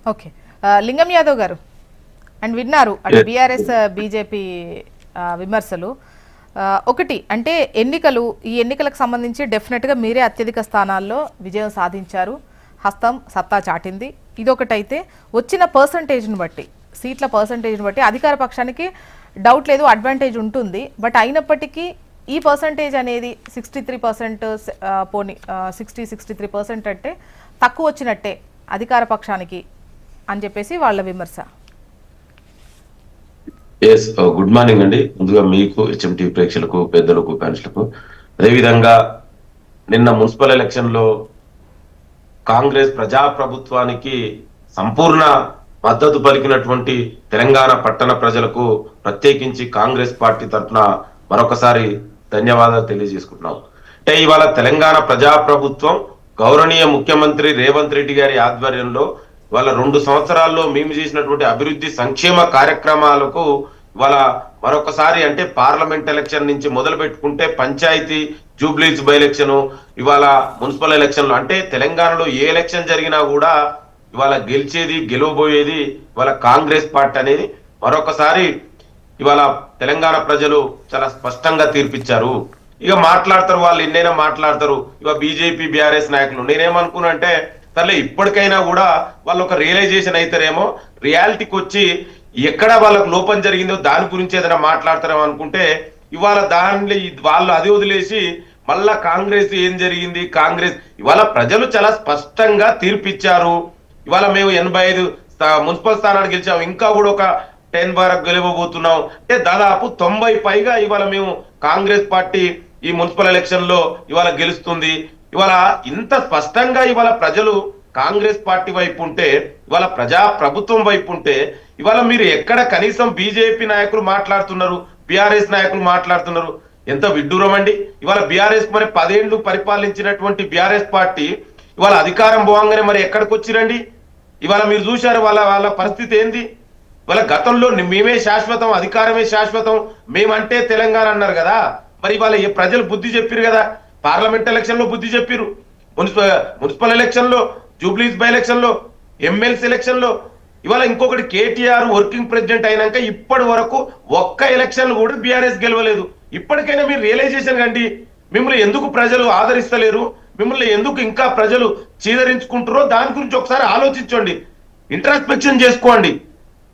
Okay, లింగం యాదవ్ గారు and విన్నారు అటు బీఆర్ఎస్ బీజేపీ విమర్శలు. ఒకటి అంటే ఈ ఎన్నికలకు సంబంధించి డెఫినెట్గా మీరే అత్యధిక స్థానాల్లో విజయం సాధించారు, హస్తం సత్తా చాటింది. ఇదొకటైతే వచ్చిన పర్సంటేజ్ని బట్టి, సీట్ల పర్సంటేజ్ని బట్టి అధికార పక్షానికి డౌట్ లేదు, అడ్వాంటేజ్ ఉంటుంది. బట్ అయినప్పటికీ ఈ పర్సంటేజ్ అనేది 63%, పోనీ 63% అంటే తక్కువ వచ్చినట్టే అధికార పక్షానికి అని చెప్పేసి వాళ్ళ విమర్శ. గుడ్ మార్నింగ్ అండి. ముందుగా మీకు, హెచ్ఎంటీ ప్రేక్షకులకు, పెద్దలకు, కాన్స్టులకు, అదేవిధంగా నిన్న మున్సిపల్ ఎలక్షన్ లో కాంగ్రెస్ ప్రజాప్రభుత్వానికి సంపూర్ణ మద్దతు పలికినటువంటి తెలంగాణ పట్టణ ప్రజలకు ప్రత్యేకించి కాంగ్రెస్ పార్టీ తరఫున మరొకసారి ధన్యవాదాలు తెలియజేసుకుంటున్నాం. అంటే ఇవాళ తెలంగాణ ప్రజాప్రభుత్వం గౌరవనీయ ముఖ్యమంత్రి రేవంత్ రెడ్డి గారి ఆధ్వర్యంలో ఇవాళ 2 సంవత్సరాల్లో మేము చేసినటువంటి అభివృద్ధి సంక్షేమ కార్యక్రమాలకు ఇవాళ మరొకసారి అంటే పార్లమెంట్ ఎలక్షన్ నుంచి మొదలు పెట్టుకుంటే పంచాయతీ, జూబ్లీస్ బై ఎలక్షన్, ఇవాళ మున్సిపల్ ఎలక్షన్లు, అంటే తెలంగాణలో ఏ ఎలక్షన్ జరిగినా కూడా ఇవాళ గెలిచేది, గెలవబోయేది ఇవాళ కాంగ్రెస్ పార్టీ అనేది మరొకసారి ఇవాళ తెలంగాణ ప్రజలు చాలా స్పష్టంగా తీర్పిచ్చారు. ఇక మాట్లాడతారు వాళ్ళు, ఎన్నైనా మాట్లాడతారు. ఇక బీజేపీ బీఆర్ఎస్ నాయకులు నేనేమనుకున్నా అంటే సర్లే ఇప్పటికైనా కూడా వాళ్ళు ఒక రియలైజేషన్ అవుతారేమో, రియాలిటీకి వచ్చి ఎక్కడ వాళ్ళకు లోపం జరిగిందో దాని గురించి ఏదైనా మాట్లాడతారేమో అనుకుంటే ఇవాళ దానిలో వాళ్ళు అది వదిలేసి మళ్ళా కాంగ్రెస్ ఏం జరిగింది, కాంగ్రెస్ ఇవాళ ప్రజలు చాలా స్పష్టంగా తీర్పిచ్చారు. ఇవాళ మేము 85 మున్సిపల్ స్థానాలు గెలిచాము, ఇంకా కూడా ఒక 10 వరకు గెలవబోతున్నాం. అంటే దాదాపు 90 పైగా ఇవాళ మేము కాంగ్రెస్ పార్టీ ఈ మున్సిపల్ ఎలక్షన్ లో ఇవాళ గెలుస్తుంది. ఇవాళ ఇంత స్పష్టంగా ఇవాళ ప్రజలు కాంగ్రెస్ పార్టీ వైపు ఉంటే, ఇవాళ ప్రజా ప్రభుత్వం వైపు ఉంటే, ఇవాళ మీరు ఎక్కడ కనీసం బీజేపీ నాయకులు మాట్లాడుతున్నారు, బీఆర్ఎస్ నాయకులు మాట్లాడుతున్నారు. ఎంత విడ్డూరం అండి. ఇవాళ బీఆర్ఎస్ మరి 10 ఏళ్లు పరిపాలించినటువంటి బీఆర్ఎస్ పార్టీ ఇవాళ అధికారం పోగానే మరి ఎక్కడికి వచ్చిరండి? ఇవాళ మీరు చూశారు వాళ్ళ పరిస్థితి ఏంది. వాళ్ళ గతంలో మేమే శాశ్వతం, అధికారమే శాశ్వతం, మేమంటే తెలంగాణ అన్నారు కదా. మరి ఇవాళ ప్రజలు బుద్ధి చెప్పారు కదా. పార్లమెంట్ ఎలక్షన్ లో బుద్ధి చెప్పారు, మున్సిపల్ ఎలక్షన్ లో, జూబ్లీస్ బై ఎలక్షన్ లో, ఎమ్మెల్సీ ఎలక్షన్ లో. ఇవాళ ఇంకొకటి కేటీఆర్ వర్కింగ్ ప్రెసిడెంట్ అయినాక ఇప్పటి వరకు ఒక్క ఎలక్షన్ కూడా బీఆర్ఎస్ గెలవలేదు. ఇప్పటికైనా మీరు రియలైజేషన్ కండి, మిమ్మల్ని ఎందుకు ప్రజలు ఆదరిస్తలేరు, మిమ్మల్ని ఎందుకు ఇంకా ప్రజలు చీదరించుకుంటారో దాని గురించి ఒకసారి ఆలోచించండి, ఇంట్రాస్పెక్షన్ చేసుకోండి.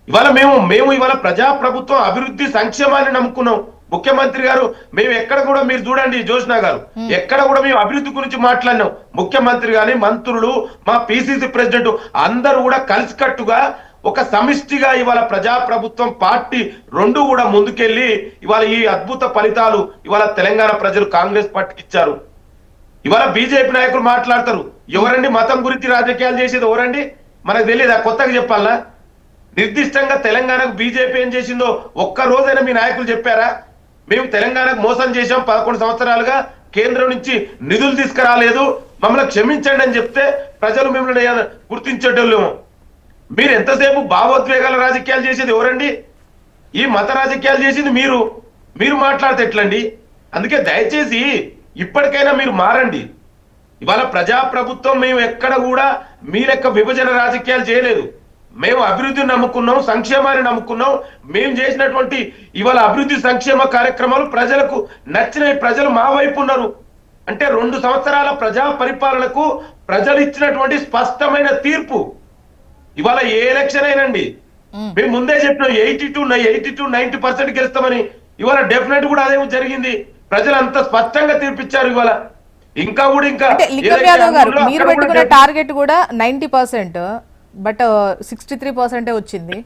ఇవాళ మేము ఇవాళ ప్రజాప్రభుత్వం అభివృద్ధి సంక్షేమాన్ని నమ్ముకున్నాం. ముఖ్యమంత్రి గారు మేము ఎక్కడ కూడా మీరు చూడండి జోష్నా గారు, ఎక్కడ కూడా మేము అభివృద్ధి గురించి మాట్లాడినాం. ముఖ్యమంత్రి గాని, మంత్రులు, మా పిసిసి ప్రెసిడెంట్ అందరూ కూడా కలిసికట్టుగా ఒక సమిష్టిగా ఇవాళ ప్రజాప్రభుత్వం పార్టీ రెండు కూడా ముందుకెళ్లి ఇవాళ ఈ అద్భుత ఫలితాలు ఇవాళ తెలంగాణ ప్రజలు కాంగ్రెస్ పార్టీకి ఇచ్చారు. ఇవాళ బీజేపీ నాయకులు మాట్లాడతారు, ఎవరండి మతం గురించి రాజకీయాలు చేసేది ఎవరండి? మనకు తెలియదా? కొత్తగా చెప్పాలా? నిర్దిష్టంగా తెలంగాణకు బీజేపీ ఏం చేసిందో ఒక్క రోజైనా మీ నాయకులు చెప్పారా? మేము తెలంగాణకు మోసం చేశాం, 11 సంవత్సరాలుగా కేంద్రం నుంచి నిధులు తీసుకురాలేదు, మమ్మల్ని క్షమించండి అని చెప్తే ప్రజలు మిమ్మల్ని గుర్తించేటోళ్ళేమో. మీరు ఎంతసేపు భావోద్వేగాల రాజకీయాలు చేసేది ఎవరండి? ఈ మత రాజకీయాలు చేసింది మీరు మాట్లాడితే ఎట్లండి? అందుకే దయచేసి ఇప్పటికైనా మీరు మారండి. ఇవాళ ప్రజాప్రభుత్వం మేము ఎక్కడ కూడా మీ లెక్క విభజన రాజకీయాలు చేయలేదు. మేము అభివృద్ధిని నమ్ముకున్నాం, సంక్షేమాన్ని నమ్ముకున్నాం. మేము చేసినటువంటి ఇవాళ అభివృద్ధి సంక్షేమ కార్యక్రమాలు ప్రజలకు నచ్చినాయి, ప్రజలు మా వైపు ఉన్నారు. అంటే 2 సంవత్సరాల ప్రజా పరిపాలనకు ప్రజలు ఇచ్చినటువంటి స్పష్టమైన తీర్పు. ఇవాళ ఏ ఎలక్షన్ అయినండి మేము ముందే చెప్పినాం 82-90% గెలుస్తామని. ఇవాళ డెఫినెట్ కూడా అదే జరిగింది. ప్రజలు అంత స్పష్టంగా తీర్పిచ్చారు. ఇవాళ ఇంకా లింగం యాదవ్ గారు, మీరు పెట్టుకున్న టార్గెట్ కూడా 90%, బట్ 63% వచ్చింది.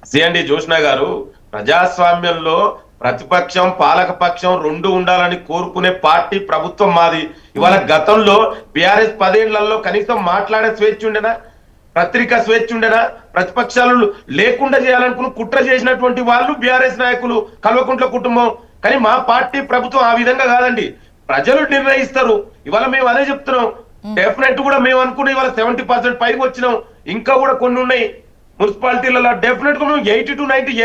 సిఎండి జోష్నా గారు, ప్రజాస్వామ్యంలో ప్రతిపక్షం పాలకపక్షం రెండు ఉండాలని కోరుకునే పార్టీ ప్రభుత్వం మాది. ఇవాళ గతంలో బీఆర్ఎస్ 10 ఏళ్లలో కనీసం మాట్లాడే స్వేచ్ఛ ఉండేనా? పత్రికా స్వేచ్ఛ ఉండేనా? ప్రతిపక్షాలు లేకుండా చేయాలనుకుని కుట్ర చేసినటువంటి వాళ్ళు బీఆర్ఎస్ నాయకులు, కల్వకుంట్ల కుటుంబం. కానీ మా పార్టీ ప్రభుత్వం ఆ విధంగా కాదండి, ప్రజలు నిర్ణయిస్తారు. ఇవాళ మేము అదే చెప్తున్నాం. డెఫినెట్ కూడా మేము అనుకున్న ఇవాళ 70% పైకి వచ్చినాం. ఇంకా కూడా కొన్ని ఉన్నాయి మున్సిపాలిటీలలో. డెఫినెట్ గా మేము 80-90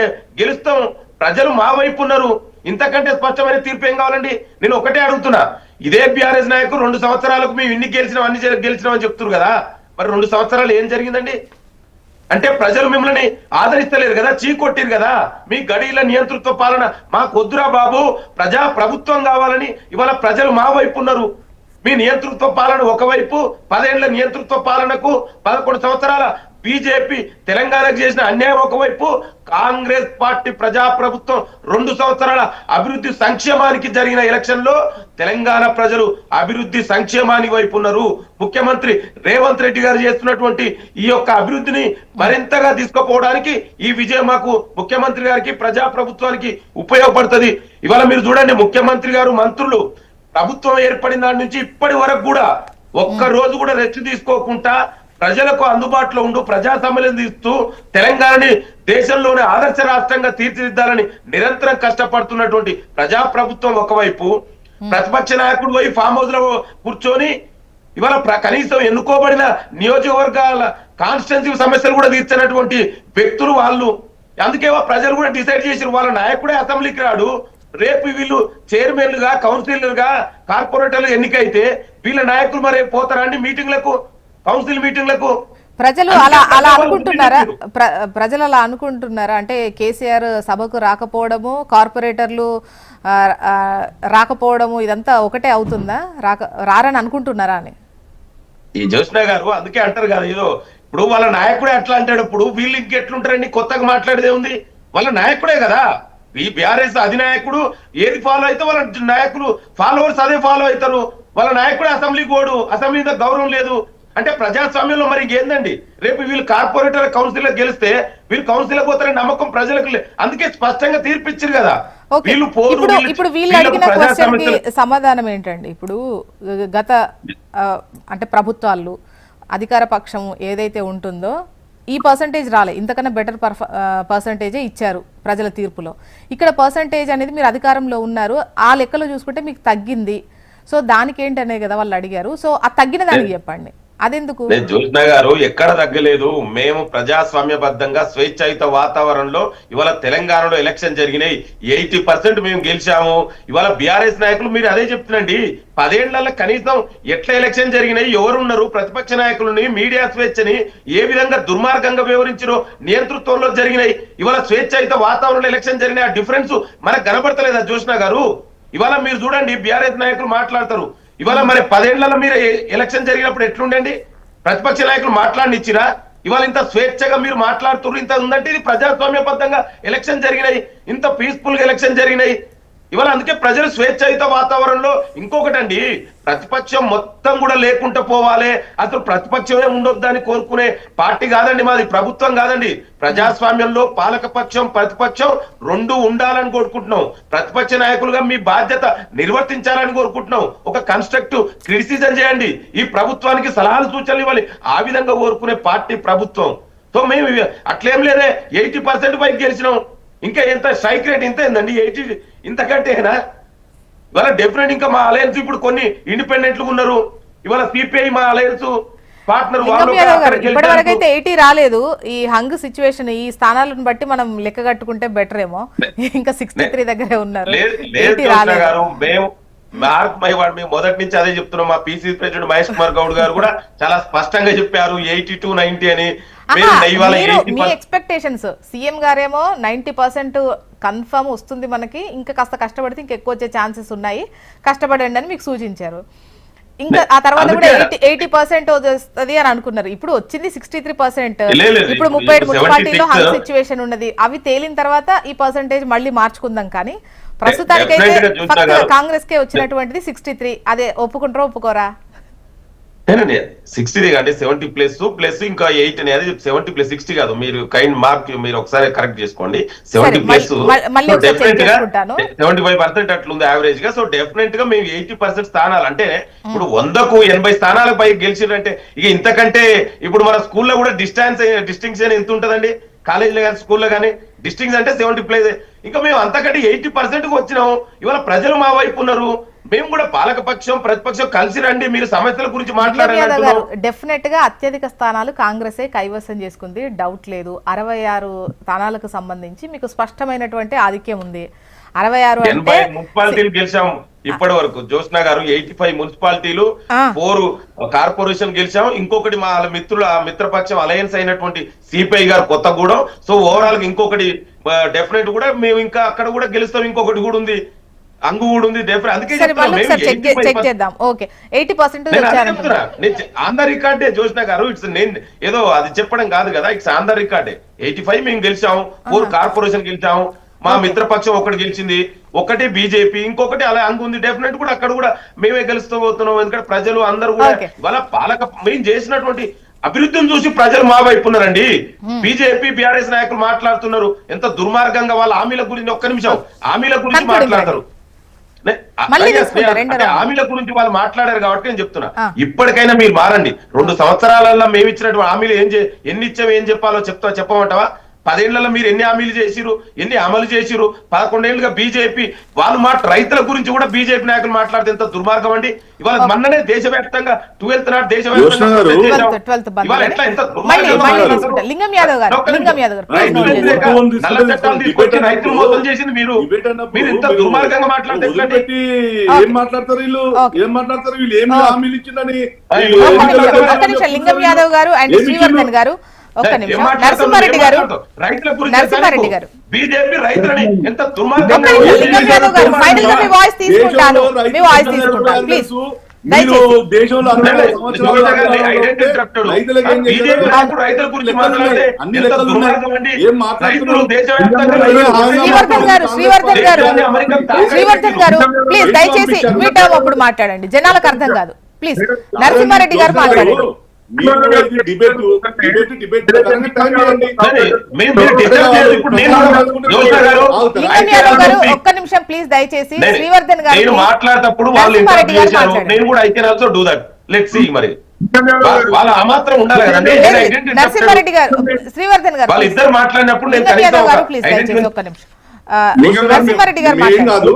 గెలుస్తాం. ప్రజలు మా వైపు ఉన్నారు. ఇంతకంటే స్పష్టమైన తీర్పు ఏం కావాలండి? నేను ఒకటే అడుగుతున్నా, ఇదే బీఆర్ఎస్ నాయకులు 2 సంవత్సరాలకు మేము ఇన్ని గెలిచినాం, అన్ని గెలిచినాం అని చెప్తున్నారు కదా. మరి 2 సంవత్సరాలు ఏం జరిగిందండి? అంటే ప్రజలు మిమ్మల్ని ఆదరిస్తలేరు కదా, చీకొట్టిరు కదా. మీ గడిల నియంతృత్వ పాలన మాకొద్దురా బాబు, ప్రజా ప్రభుత్వం కావాలని ఇవాళ ప్రజలు మా వైపు ఉన్నారు. మీ నియంతృత్వ పాలన ఒకవైపు, 10 ఏళ్ల నియంతృత్వ పాలనకు 11 సంవత్సరాల బీజేపీ తెలంగాణకు చేసిన అన్యాయం ఒకవైపు, కాంగ్రెస్ పార్టీ ప్రజాప్రభుత్వం 2 సంవత్సరాల అభివృద్ధి సంక్షేమానికి జరిగిన ఎలక్షన్ లో తెలంగాణ ప్రజలు అభివృద్ధి సంక్షేమానికి వైపు ఉన్నారు. ముఖ్యమంత్రి రేవంత్ రెడ్డి గారు చేస్తున్నటువంటి ఈ యొక్క అభివృద్ధిని మరింతగా తీసుకుపోవడానికి ఈ విజయం మాకు ముఖ్యమంత్రి గారికి ప్రజాప్రభుత్వానికి ఉపయోగపడుతుంది. ఇవాళ మీరు చూడండి, ముఖ్యమంత్రి గారు మంత్రులు ప్రభుత్వం ఏర్పడిన నాటి నుంచి ఇప్పటి వరకు కూడా ఒక్క రోజు కూడా రెస్ట్ తీసుకోకుండా ప్రజలకు అందుబాటులో ఉంటూ ప్రజా సమ్మెలను తీస్తూ తెలంగాణని దేశంలోనే ఆదర్శ రాష్ట్రంగా తీర్చిదిద్దాలని నిరంతరం కష్టపడుతున్నటువంటి ప్రజాప్రభుత్వం ఒకవైపు, ప్రతిపక్ష నాయకుడు పోయి ఫామ్ హౌస్ లో కూర్చొని ఇవాళ కనీసం ఎన్నుకోబడిన నియోజకవర్గాల కాన్స్టిట్యున్సీ సమస్యలు కూడా తీర్చినటువంటి వ్యక్తులు వాళ్ళు. అందుకే ప్రజలు కూడా డిసైడ్ చేసి వాళ్ళ నాయకుడే అసెంబ్లీకి రాడు, రేపు వీళ్ళు చైర్మన్లుగా, కౌన్సిలర్గా, కార్పొరేటర్లు ఎన్నికైతే వీళ్ళ నాయకులు మరి పోతారా అండి మీటింగ్లకు, కౌన్సిల్ మీటింగ్లకు? ప్రజలు అలా అనుకుంటున్నారా? ప్రజలు అలా అనుకుంటున్నారా? అంటే కేసీఆర్ సభకు రాకపోవడము, కార్పొరేటర్లు రాకపోవడము ఇదంతా ఒకటే అవుతుందా? రారని అనుకుంటున్నారా అని ఈ జ్యోత్స్న గారు అందుకే అంటారు కదా, ఏదో ఇప్పుడు వాళ్ళ నాయకుడే అట్లా అంటాడు, ఇప్పుడు వీళ్ళు ఇంకెట్లుంటారండి? కొత్తగా మాట్లాడేదే ఉంది, వాళ్ళ నాయకుడే కదా. ఈ బీఆర్ఎస్ అధినాయకుడు ఏది ఫాలో అయితే వాళ్ళ నాయకులు ఫాలోవర్స్ అదే ఫాలో అవుతారు. వాళ్ళ నాయకుడే అసెంబ్లీకి పోడు, అసెంబ్లీ మీద గౌరవం లేదు అంటే ప్రజాస్వామ్యంలో మరి ఇంకేందండి? రేపు వీళ్ళు కార్పొరేటర్ కౌన్సిల్ గెలిస్తే వీళ్ళు కౌన్సిల్ పోతారని నమ్మకం ప్రజలకు అందుకే స్పష్టంగా తీర్పిచ్చారు కదా. ఇప్పుడు వీళ్ళు అడిగిన క్వశ్చన్ కి సమాధానం ఏంటండి? ఇప్పుడు గత అంటే ప్రభుత్వాలు అధికార పక్షం ఏదైతే ఉంటుందో ఈ పర్సంటేజ్ రాలే, ఇంతకన్నా బెటర్ పర్సంటేజే ఇచ్చారు ప్రజల తీర్పులో. ఇక్కడ పర్సంటేజ్ అనేది మీరు అధికారంలో ఉన్నారు, ఆ లెక్కలో చూసుకుంటే మీకు తగ్గింది. సో దానికి ఏంటనే కదా వాళ్ళు అడిగారు. సో ఆ తగ్గిన దానికి చెప్పండి, అదెందుకు? జ్యోత్స్న గారు ఎక్కడ తగ్గలేదు. మేము ప్రజాస్వామ్యబద్ధంగా స్వేచ్ఛాయుత వాతావరణంలో ఇవాళ తెలంగాణలో ఎలక్షన్ జరిగినాయి, 80% మేము గెలిచాము. ఇవాళ బీఆర్ఎస్ నాయకులు మీరు అదే చెప్తున్నాండి, 10 ఏళ్లలో కనీసం ఎట్లా ఎలక్షన్ జరిగినాయి, ఎవరున్నారు, ప్రతిపక్ష నాయకులని, మీడియా స్వేచ్ఛని ఏ విధంగా దుర్మార్గంగా వివరించారో నియంతృత్వంలో జరిగినాయి. ఇవాళ స్వేచ్ఛాయుత వాతావరణంలో ఎలక్షన్ జరిగినాయి, ఆ డిఫరెన్స్ మనకు కనబడతలేదా జ్యోత్స్న గారు? ఇవాళ మీరు చూడండి, బీఆర్ఎస్ నాయకులు మాట్లాడతారు. ఇవాళ మరి 10 ఏళ్లలో మీరు ఎలక్షన్ జరిగినప్పుడు ఎట్లుండండి? ప్రతిపక్ష నాయకులు మాట్లాడనిచ్చిరా? ఇవాళ ఇంత స్వేచ్ఛగా మీరు మాట్లాడుతున్నారు, ఇంత ఉందంటే ఇది ప్రజాస్వామ్యబద్ధంగా ఎలక్షన్ జరిగినాయి, ఇంత పీస్ఫుల్ గా ఎలక్షన్ జరిగినాయి. ఇవాళ అందుకే ప్రజలు స్వేచ్ఛాయుత వాతావరణంలో. ఇంకొకటండి, ప్రతిపక్షం మొత్తం కూడా లేకుండా పోవాలి, అసలు ప్రతిపక్షమే ఉండొద్దని కోరుకునే పార్టీ కాదండి మాది, ప్రభుత్వం కాదండి. ప్రజాస్వామ్యంలో పాలకపక్షం ప్రతిపక్షం 2 ఉండాలని కోరుకుంటున్నాం. ప్రతిపక్ష నాయకులుగా మీ బాధ్యత నిర్వర్తించాలని కోరుకుంటున్నాం. ఒక కన్స్ట్రక్టివ్ క్రిటిసిజం చేయండి, ఈ ప్రభుత్వానికి సలహాలు సూచనలు ఇవ్వాలి, ఆ విధంగా కోరుకునే పార్టీ ప్రభుత్వం. సో మేము అట్లేం లేదే, 80% పైకి గెలిచినాం. ఇంకా ఎంత స్ట్రైక్ రేట్ ఇంత ఏందండి? 80 ఇంతకంటేనా? ఇవాళ డెఫినెట్ ఇంకా మా అలయన్స్ ఇప్పుడు కొన్ని ఇండిపెండెంట్లు ఉన్నారు. ఇవాళ సిపిఐ మా అలయన్స్ పార్ట్నర్ ఇప్పటి వరకు అయితే 80 రాలేదు. ఈ హంగ్ సిచ్యువేషన్, ఈ స్థానాలను బట్టి మనం లెక్క కట్టుకుంటే బెటర్ ఏమో. ఇంకా 63 దగ్గరే ఉన్నారు. మేము మేము మొదటి నుంచి అదే చెప్తున్నాం. మా పిసిసి ప్రెసిడెంట్ మహేష్ కుమార్ గౌడ్ గారు కూడా చాలా స్పష్టంగా చెప్పారు 82-90 అని. మీ ఎక్స్పెక్టేషన్స్, సీఎం గారేమో 90% కన్ఫర్మ్ వస్తుంది మనకి, ఇంకా కాస్త కష్టపడితే ఇంకా ఎక్కువ వచ్చే ఛాన్సెస్ ఉన్నాయి, కష్టపడండి అని మీకు సూచించారు. ఇంకా ఆ తర్వాత కూడా 80% వస్తుంది అని అనుకున్నారు. ఇప్పుడు వచ్చింది 63%. ఇప్పుడు 37 మున్సిపాలిటీలో హంగ్ సిచ్యువేషన్ ఉన్నది, అవి తేలిన తర్వాత ఈ పర్సంటేజ్ మళ్ళీ మార్చుకుందాం. కానీ ప్రస్తుతానికైతే కాంగ్రెస్ కే వచ్చినటువంటిది 63. అదే ఒప్పుకుంటారా ఒప్పుకోరా? 60 కాదు, 70++ ఇంకా 8 అనేది 70+60 కాదు. మీరు కైండ్ మార్క్ మీరు ఒకసారి కరెక్ట్ చేసుకోండి. 70+, డెఫినెట్ గా 75% అట్లుంది యావరేజ్ గా. సో డెఫినెట్ గా మేము 80% స్థానాలు అంటే ఇప్పుడు 100కు 80 స్థానాలపై గెలిచినంటే ఇక ఇంతకంటే ఇప్పుడు మన స్కూల్లో కూడా డిస్టింక్షన్ ఎంత ఉంటదండి? కాలేజీలో కానీ స్కూల్లో కానీ డిస్టింక్షన్ అంటే 70+. ఇంకా మేము అంతకంటే 80%కు వచ్చినాము. ఇవాళ ప్రజలు మా వైపు ఉన్నారు. మేము కూడా పాలకపక్షం ప్రతిపక్షం కలిసి రండి, మీరు సమస్యల గురించి మాట్లాడారు. డెఫినెట్ గా అత్యధిక స్థానాలు కాంగ్రెసే కైవసం చేసుకుంది, డౌట్ లేదు. 66 స్థానాలకు సంబంధించి మీకు స్పష్టమైనటువంటి ఆధిక్యం ఉంది. 66 మున్సిపాలిటీలు గెలిచాము. ఇప్పటి వరకు జ్యోత్స్న గారు 85 మున్సిపాలిటీలు, 4 కార్పొరేషన్ గెలిచాం. ఇంకొకటి మా మిత్రపక్షం అలయన్స్ అయినటువంటి సిపిఐ గారు కొత్తగూడెం. సో ఓవరాల్ గా ఇంకొకటి డెఫినెట్ కూడా మేము ఇంకా అక్కడ కూడా గెలుస్తాం. ఇంకొకటి కూడా ఉంది, అంగు కూడా ఉంది డెఫినెట్. అందుకే ఆన్ ద రికార్డే జ్యోత్స్న గారు. ఇట్స్ నేను ఏదో అది చెప్పడం కాదు కదా, ఇట్స్ ఆన్ ద రికార్డే. 85 మేము గెలిచాము, 4 కార్పొరేషన్ గెలిచాము, మా మిత్రపక్షం ఒకటి గెలిచింది, ఒకటి బీజేపీ, ఇంకొకటి అలా అంగుంది. డెఫినెట్ కూడా అక్కడ కూడా మేమే గెలుస్తూ పోతున్నాం. ఎందుకంటే ప్రజలు అందరూ కూడా వాళ్ళ మేము చేసినటువంటి అభివృద్ధిని చూసి ప్రజలు మా వైపు ఉన్నారండి. బీజేపీ బీఆర్ఎస్ నాయకులు మాట్లాడుతున్నారు ఎంత దుర్మార్గంగా. వాళ్ళ హామీల గురించి ఒక్క నిమిషం హామీల గురించి మాట్లాడతారు. హామీల గురించి వాళ్ళు మాట్లాడారు కాబట్టి నేను చెప్తున్నా, ఇప్పటికైనా మీరు మారండి. 2 సంవత్సరాలలో మేము ఇచ్చినటువంటి హామీలు ఎన్ని ఇచ్చాము ఏం చెప్పాలో చెప్పమంటావా? 10 ఏళ్లలో మీరు ఎన్ని హామీలు చేసిరు, ఎన్ని అమలు చేసిరు? 11 ఏళ్ళుగా బీజేపీ వాళ్ళు రైతుల గురించి కూడా బీజేపీ నాయకులు మాట్లాడితే ఎంత దుర్మార్గం అండి. ఇవాళ మొన్ననే దేశవ్యాప్తంగా 12th నాడు దేశవ్యాప్తంగా నల్ల చట్టాలు తీసుకొచ్చి రైతులు మోసం చేసింది మీరు. మీరు ఇంత దుర్మార్గంగా మాట్లాడితే ఏం మాట్లాడతారు వీళ్ళు? ఏం మాట్లాడతారు వీళ్ళు? ఏం హామీలు ఇచ్చిందని లింగం యాదవ్ గారు అండ్ శ్రీవర్ధన్ గారు ఒక్క నిమిషం. నరసింహారెడ్డి గారు బీజేపీ రైతులని ఎంత లింగం యాదవ్ గారు ఫైనల్ గా మీ వాయిస్ తీసుకుంటాను, మీ వాయిస్ తీసుకుంటాను ప్లీజ్. దేశంలో శ్రీవర్ధన్ గారు ప్లీజ్ దయచేసి మీ టర్మ్ అప్పుడు మాట్లాడండి, జనాలకు అర్థం కాదు. ప్లీజ్ నరసింహారెడ్డి గారు మాట్లాడండి. ఒక్క నిమిషం ప్లీజ్ దయచేసి శ్రీవర్ధన్ గారు మాట్లాడేటప్పుడు వాళ్ళు నేను కూడా I can also do that. Let's see మరి వాళ్ళ ఆ మాత్రం ఉండాలి కదండి. నరసింహారెడ్డి గారు శ్రీవర్ధన్ గారు వాళ్ళు ఇద్దరు మాట్లాడినప్పుడు నేను ప్లీజ్ దయచేసి ఒక్క నిమిషం. నరసింహారెడ్డి గారు కాదు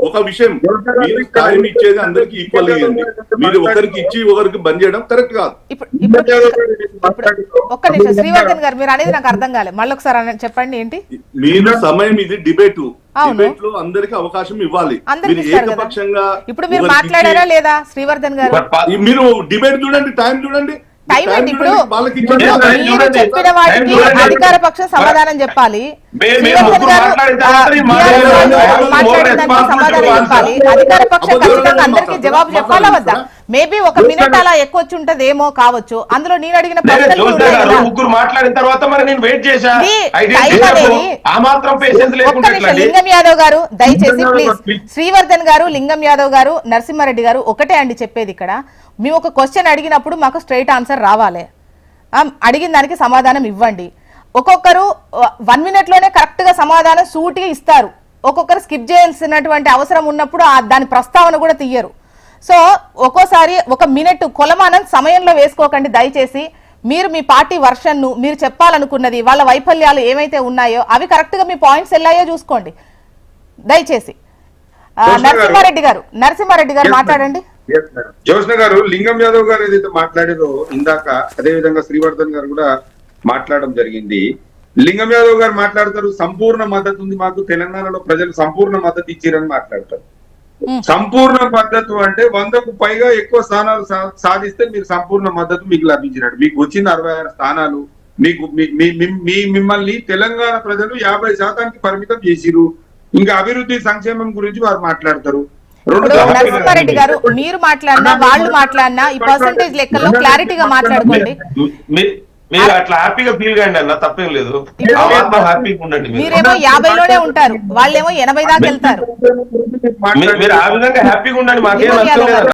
ఒక విషయం, మీరు టైం ఇచ్చేది అందరికి ఈక్వల్ ఇవ్వండి. మీరు ఒకరికి ఇచ్చి ఒకరికి బంద్ చేయడం కరెక్ట్ కాదు. ఒక్క నిమిషం శ్రీవర్ధన్ గారు మీరు అనేది నాకు అర్థం కాలేదు, మళ్ళీ ఒకసారి చెప్పండి ఏంటి. మీరు సమయం ఇది డిబేట్ డిబేట్ లో అందరికి అవకాశం ఇవ్వాలి. ఏకపక్షంగా ఇప్పుడు మీరు మాట్లాడారా లేదా శ్రీవర్ధన్ గారు? మీరు డిబేట్ చూడండి, టైం చూడండి. టైం ఏంటి? ఇప్పుడు మీరు చెప్పిన వాటికి అధికార పక్షం సమాధానం చెప్పాలి, శ్రీవర్ధన్ గారు మాట్లాడిన సమాధానం చెప్పాలి. అధికార పక్షం ఖచ్చితంగా అందరికీ జవాబు చెప్పాలా వద్దా? మేబీ 1 మినిట్ అలా ఎక్కువ వచ్చి ఉంటది ఏమో కావచ్చు. అందులో నేను అడిగిన లింగం యాదవ్ గారు దయచేసి ప్లీజ్. శ్రీవర్ధన్ గారు, లింగం యాదవ్ గారు, నరసింహారెడ్డి గారు ఒకటే అండి చెప్పేది. ఇక్కడ మేము ఒక క్వశ్చన్ అడిగినప్పుడు మాకు స్ట్రైట్ ఆన్సర్ రావాలి, అడిగిన దానికి సమాధానం ఇవ్వండి. ఒక్కొక్కరు 1 మినిట్ లోనే కరెక్ట్ గా సమాధానం సూటిగా ఇస్తారు, ఒక్కొక్కరు స్కిప్ చేయాల్సినటువంటి అవసరం ఉన్నప్పుడు దాని ప్రస్తావన కూడా తీయరు. సో ఒక్కోసారి 1 మినిట్ కొలమానం సమయంలో వేసుకోకండి దయచేసి. మీరు మీ పార్టీ వర్షన్ను, మీరు చెప్పాలనుకున్నది, వాళ్ళ వైఫల్యాలు ఏమైతే ఉన్నాయో అవి కరెక్ట్ గా మీ పాయింట్స్ వెళ్ళాయో చూసుకోండి దయచేసి. నరసింహారెడ్డి గారు మాట్లాడండి. జ్యోత్స్న గారు, లింగం యాదవ్ గారు ఏదైతే మాట్లాడారో ఇందాక, అదే విధంగా శ్రీవర్ధన్ గారు కూడా మాట్లాడడం జరిగింది. లింగం యాదవ్ గారు మాట్లాడతారు సంపూర్ణ మద్దతు ఉంది మాకు, తెలంగాణలో ప్రజలు సంపూర్ణ మద్దతు ఇచ్చిరని మాట్లాడతారు. సంపూర్ణ మద్దతు అంటే 100కు పైగా ఎక్కువ స్థానాలు సాధిస్తే మీరు సంపూర్ణ మద్దతు మీకు లభించినట్టు. మీకు వచ్చిన 66 స్థానాలు మీకు మిమ్మల్ని తెలంగాణ ప్రజలు 50% పరిమితం చేసిరు. ఇంకా అభివృద్ధి సంక్షేమం గురించి వారు మాట్లాడతారు. నరసింహారెడ్డి గారు మీరు మాట్లాడినా వాళ్ళు మాట్లాడినా ఈ పర్సంటేజ్ లెక్కల్లో క్లారిటీగా మాట్లాడుకోండి. మీరు అట్లా హ్యాపీగా ఫీల్ కాండి అన్న, తప్పేం లేదు. హ్యాపీగా ఉండండి. మీరేమో 50లోనే ఉంటారు, వాళ్ళేమో 80 దాకా వెళ్తారు. మీరు ఆ విధంగా హ్యాపీగా ఉండండి, మాకేం నష్టం లేదు.